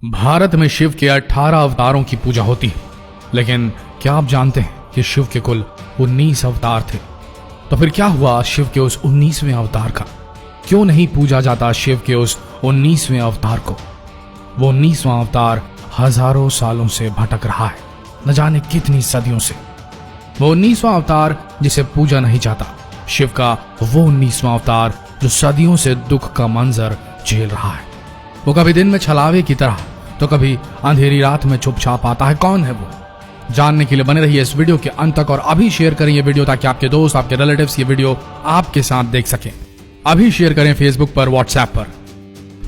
भारत में शिव के 18 अवतारों की पूजा होती है, लेकिन क्या आप जानते हैं कि शिव के कुल 19 अवतार थे? तो फिर क्या हुआ शिव के उस 19वें अवतार का? क्यों नहीं पूजा जाता शिव के उस 19वें अवतार को? वो 19वां अवतार हजारों सालों से भटक रहा है, न जाने कितनी सदियों से। वो 19वां अवतार जिसे पूजा नहीं जाता, शिव का वो 19वां अवतार जो सदियों से दुख का मंजर झेल रहा है। वो कभी दिन में छलावे की तरह तो कभी अंधेरी रात में चुपचाप आता है। कौन है वो? जानने के लिए बने रहिए इस वीडियो के अंत तक और अभी शेयर करें ये वीडियो ताकि आपके दोस्त, आपके रिलेटिव्स ये वीडियो आपके साथ देख सकें। अभी शेयर करें फेसबुक पर, व्हाट्सएप पर।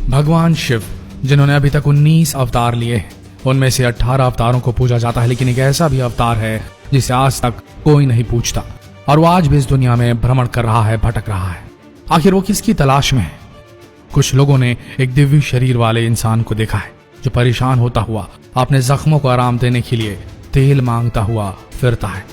भगवान शिव जिन्होंने अभी तक 19 अवतार लिए हैं, उनमें से 18 अवतारों को पूजा जाता है, लेकिन एक ऐसा भी अवतार है जिसे आज तक कोई नहीं पूछता और वो आज भी इस दुनिया में भ्रमण कर रहा है, भटक रहा है। आखिर वो किसकी तलाश में है? कुछ लोगों ने एक दिव्य शरीर वाले इंसान को देखा है जो परेशान होता हुआ अपने जख्मों को आराम देने के लिए तेल मांगता हुआ फिरता है।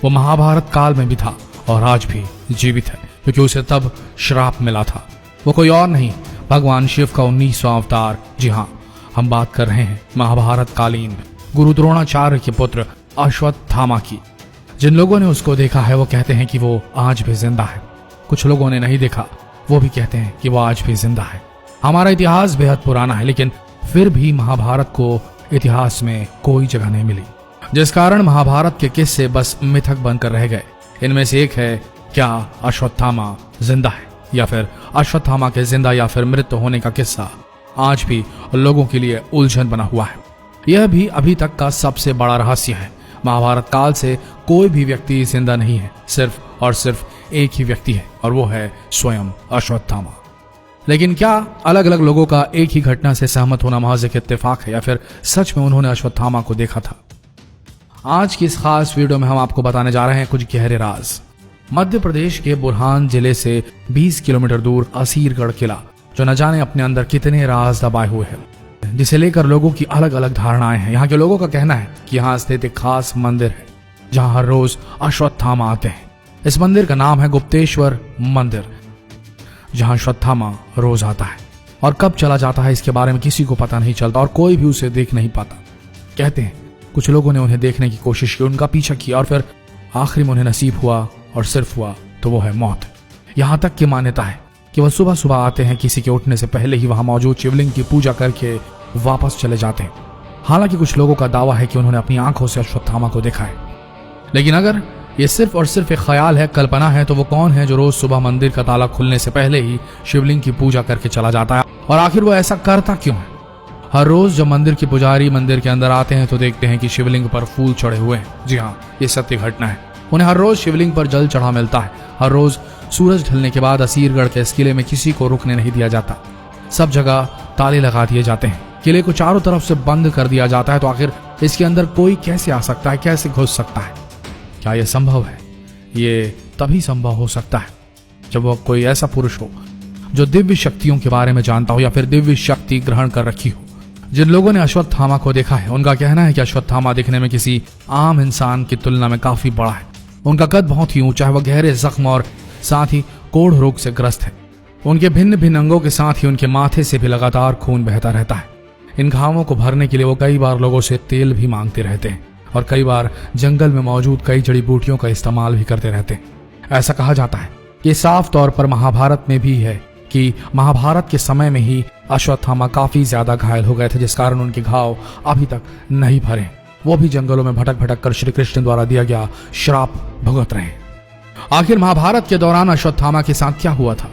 वो महाभारत काल में भी था और आज भी जीवित है, क्योंकि उसे तब श्राप मिला था। वो कोई और नहीं, भगवान शिव का 19वां अवतार। जी हाँ, हम बात कर रहे हैं महाभारत कालीन गुरु द्रोणाचार्य के पुत्र अश्वत्थामा की। जिन लोगों ने उसको देखा है वो कहते हैं कि वो आज भी जिंदा है। कुछ लोगों ने नहीं देखा, वो भी कहते हैं कि वो आज भी जिंदा है। हमारा इतिहास बेहद पुराना है, लेकिन फिर भी महाभारत को इतिहास में कोई जगह नहीं मिली, जिस कारण महाभारत के किस्से बस मिथक बनकर रह गए। इनमें से एक है, क्या अश्वत्थामा जिंदा है, या फिर अश्वत्थामा के जिंदा या फिर मृत होने का किस्सा आज भी लोगों के लिए उलझन बना हुआ है। यह भी अभी तक का सबसे बड़ा रहस्य है। महाभारत काल से कोई भी व्यक्ति जिंदा नहीं है, सिर्फ और सिर्फ एक ही व्यक्ति है और वो है स्वयं अश्वत्थामा। लेकिन क्या अलग अलग लोगों का एक ही घटना से सहमत होना महज एक इत्तेफाक है, या फिर सच में उन्होंने अश्वत्थामा को देखा था? आज की इस खास वीडियो में हम आपको बताने जा रहे हैं कुछ गहरे राज। मध्य प्रदेश के बुरहान जिले से 20 किलोमीटर दूर असीरगढ़ किला, जो न जाने अपने अंदर कितने राज दबाए हुए हैं, जिसे लेकर लोगों की अलग अलग धारणाएं हैं। यहाँ के लोगों का कहना है कि यहाँ स्थित एक खास मंदिर है जहाँ हर रोज अश्वत्थामा आते हैं। इस मंदिर का नाम है गुप्तेश्वर मंदिर, जहाँ अश्वत्थामा रोज आता है और कब चला जाता है इसके बारे में किसी को पता नहीं चलता और कोई भी उसे देख नहीं पाता। कहते हैं कुछ लोगों ने उन्हें देखने की कोशिश की, उनका पीछा किया और फिर आखिरी में उन्हें नसीब हुआ, और सिर्फ हुआ तो वो है मौत। यहाँ तक की मान्यता है कि वह सुबह सुबह आते हैं, किसी के उठने से पहले ही वहां मौजूद शिवलिंग की पूजा करके वापस चले जाते हैं। हालांकि कुछ लोगों का दावा है कि उन्होंने अपनी आंखों से अश्वत्थामा को देखा है, लेकिन अगर ये सिर्फ और सिर्फ एक ख्याल है, कल्पना है, तो वो कौन है जो रोज सुबह मंदिर का ताला खुलने से पहले ही शिवलिंग की पूजा करके चला जाता है? और आखिर वो ऐसा करता क्यों है? हर रोज जब मंदिर के पुजारी मंदिर के अंदर आते हैं तो देखते हैं कि शिवलिंग पर फूल चढ़े हुए हैं। जी हाँ, ये सत्य घटना है। उन्हें हर रोज शिवलिंग पर जल चढ़ा मिलता है। हर रोज सूरज ढलने के बाद असीरगढ़ के इस किले में किसी को रुकने नहीं दिया जाता। सब जगह ताले लगा दिए जाते हैं, किले को चारों तरफ से बंद कर दिया जाता है। तो आखिर इसके अंदर कोई कैसे आ सकता है, कैसे घुस सकता है? क्या यह संभव है? ये तभी संभव हो सकता है जब वह कोई ऐसा पुरुष हो जो दिव्य शक्तियों के बारे में जानता हो या फिर दिव्य शक्ति ग्रहण कर रखी हो। जिन लोगों ने अश्वत्थामा को देखा है उनका कहना है कि अश्वत्थामा दिखने में किसी आम इंसान की तुलना में काफी बड़ा है। उनका कद बहुत ही ऊंचा है, वह गहरे जख्म और साथ ही कोढ़ रोग से ग्रस्त है। उनके भिन्न भिन्न अंगों के साथ ही उनके माथे से भी लगातार खून बहता रहता है। इन घावों को भरने के लिए वो कई बार लोगों से तेल भी मांगते रहते हैं और कई बार जंगल में मौजूद कई जड़ी बूटियों का इस्तेमाल भी करते रहते हैं। ऐसा कहा जाता है कि साफ तौर पर महाभारत में भी है कि महाभारत के समय में ही अश्वत्थामा काफी ज्यादा घायल हो गए थे, जिस कारण उनके घाव अभी तक नहीं भरे। वो भी जंगलों में भटक भटक कर श्री कृष्ण द्वारा दिया गया श्राप भुगत रहे। आखिर महाभारत के दौरान अश्वत्थामा के साथ क्या हुआ था,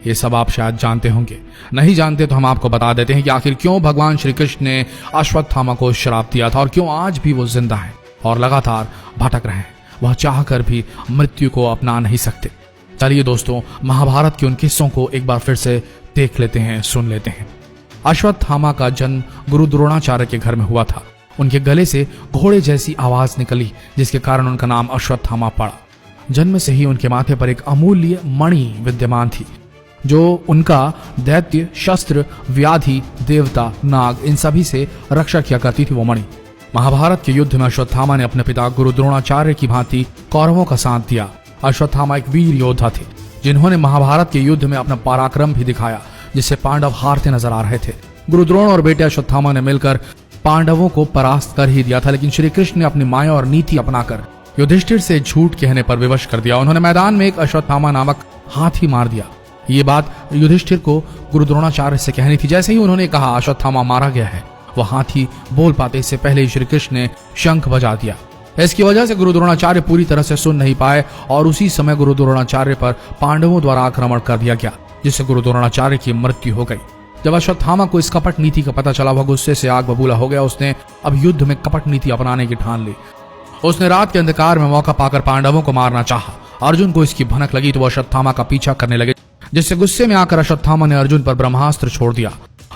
ये सब आप शायद जानते होंगे। नहीं जानते तो हम आपको बता देते हैं कि आखिर क्यों भगवान श्री कृष्ण ने अश्वत्थामा को श्राप दिया था और क्यों आज भी वो जिंदा है और लगातार भटक रहे हैं। वह चाहकर भी मृत्यु को अपना नहीं सकते। चलिए दोस्तों, महाभारत के उन किस्सों को एक बार फिर से देख लेते हैं, सुन लेते हैं। अश्वत्थामा का जन्म गुरु द्रोणाचार्य के घर में हुआ था। उनके गले से घोड़े जैसी आवाज निकली, जिसके कारण उनका नाम अश्वत्थामा पड़ा। जन्म से ही उनके माथे पर एक अमूल्य मणि विद्यमान थी, जो उनका दैत्य, शस्त्र, व्याधि, देवता, नाग इन सभी से रक्षा किया करती थी वो मणि। महाभारत के युद्ध में अश्वत्थामा ने अपने पिता गुरु द्रोणाचार्य की भांति कौरवों का साथ दिया। अश्वत्थामा एक वीर योद्धा थे जिन्होंने महाभारत के युद्ध में अपना पराक्रम भी दिखाया, जिससे पांडव हारते नजर आ रहे थे। गुरु द्रोण और बेटे अश्वत्थामा ने मिलकर पांडवों को परास्त कर ही दिया था, लेकिन श्री कृष्ण ने अपनी माया और नीति अपनाकर युधिष्ठिर से झूठ कहने पर विवश कर दिया। उन्होंने मैदान में एक अश्वत्थामा नामक हाथी मार दिया। ये बात युधिष्ठिर को गुरु द्रोणाचार्य से कहनी थी। जैसे ही उन्होंने कहा अश्वत्थामा मारा गया है, वह हाथी बोल पाते इससे पहले ही श्री कृष्ण ने शंख बजा दिया। इसकी वजह से गुरु द्रोणाचार्य पूरी तरह से सुन नहीं पाए और उसी समय गुरु द्रोणाचार्य पर पांडवों द्वारा आक्रमण कर दिया गया, जिससे गुरु द्रोणाचार्य की मृत्यु हो गई। जब अश्वत्थामा को इस कपट नीति का पता चला, वह गुस्से से आग बबूला हो गया। उसने अब युद्ध में कपट नीति अपनाने की ठान ली। उसने रात के अंधकार में मौका पाकर पांडवों को मारना चाहा। अर्जुन को इसकी भनक लगी तो वह अश्वत्थामा का पीछा करने लगे, जिससे गुस्से में आकर अश्वत्थामा ने अर्जुन पर ब्रह्मास्त्र छोड़ दिया।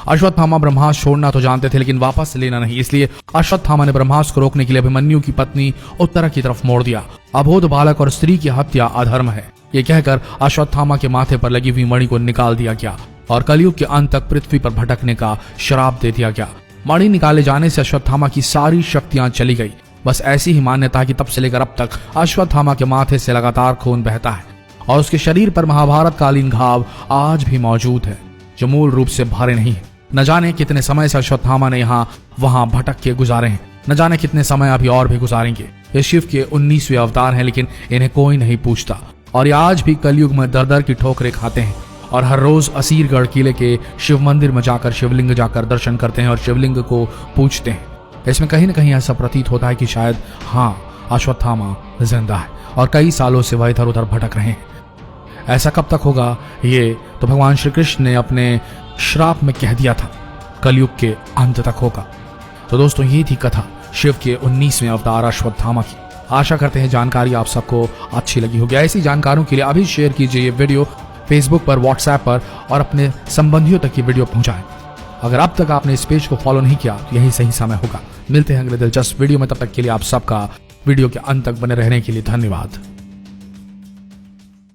अश्वत्थामा ब्रह्मास्त्र छोड़ना तो जानते थे, लेकिन वापस लेना नहीं। इसलिए अश्वत्थामा ने ब्रह्मास्त्र को रोकने के लिए अभिमन्यु की पत्नी उत्तरा की तरफ मोड़ दिया। अबोध बालक और स्त्री की हत्या अधर्म है, ये कहकर अश्वत्थामा के माथे पर लगी हुई मणि को निकाल दिया गया और कलयुग के अंत तक पृथ्वी पर भटकने का श्राप दे दिया गया। मणि निकाले जाने से अश्वत्थामा की सारी शक्तियां चली गई। बस ऐसी ही मान्यता कि तब से लेकर अब तक अश्वत्थामा के माथे से लगातार खून बहता है और उसके शरीर पर महाभारत कालीन घाव आज भी मौजूद है, जो मूल रूप से भरे नहीं है। न जाने कितने समय से अश्वत्थामा ने यहाँ वहां भटक के गुजारे हैं, न जाने कितने समय अभी और भी गुजारेंगे। ये शिव के 19वें अवतार हैं, लेकिन इन्हें कोई नहीं पूछता और ये आज भी कलयुग में दर दर की ठोकरें खाते हैं और हर रोज असीरगढ़ किले के शिव मंदिर में जाकर शिवलिंग जाकर दर्शन करते हैं और शिवलिंग को पूछते हैं। इसमें कहीं न कहीं ऐसा प्रतीत होता है कि शायद हाँ, अश्वत्थामा जिंदा है और कई सालों से वह इधर उधर भटक रहे हैं। ऐसा कब तक होगा, ये तो भगवान श्री कृष्ण ने अपने श्राप में कह दिया था, कलयुग के अंत तक होगा। तो दोस्तों, ये थी कथा शिव के 19वें अवतार अश्वत्थामा की। आशा करते हैं जानकारी आप सबको अच्छी लगी होगी। ऐसी जानकारियों के लिए अभी शेयर कीजिए ये वीडियो फेसबुक पर, व्हाट्सएप पर और अपने संबंधियों तक ये वीडियो पहुंचाएं। अगर अब तक आपने इस पेज को फॉलो नहीं किया तो यही सही समय होगा। मिलते हैं अगले दिलचस्प वीडियो में, तब तक के लिए आप सबका वीडियो के अंत तक बने रहने के लिए धन्यवाद।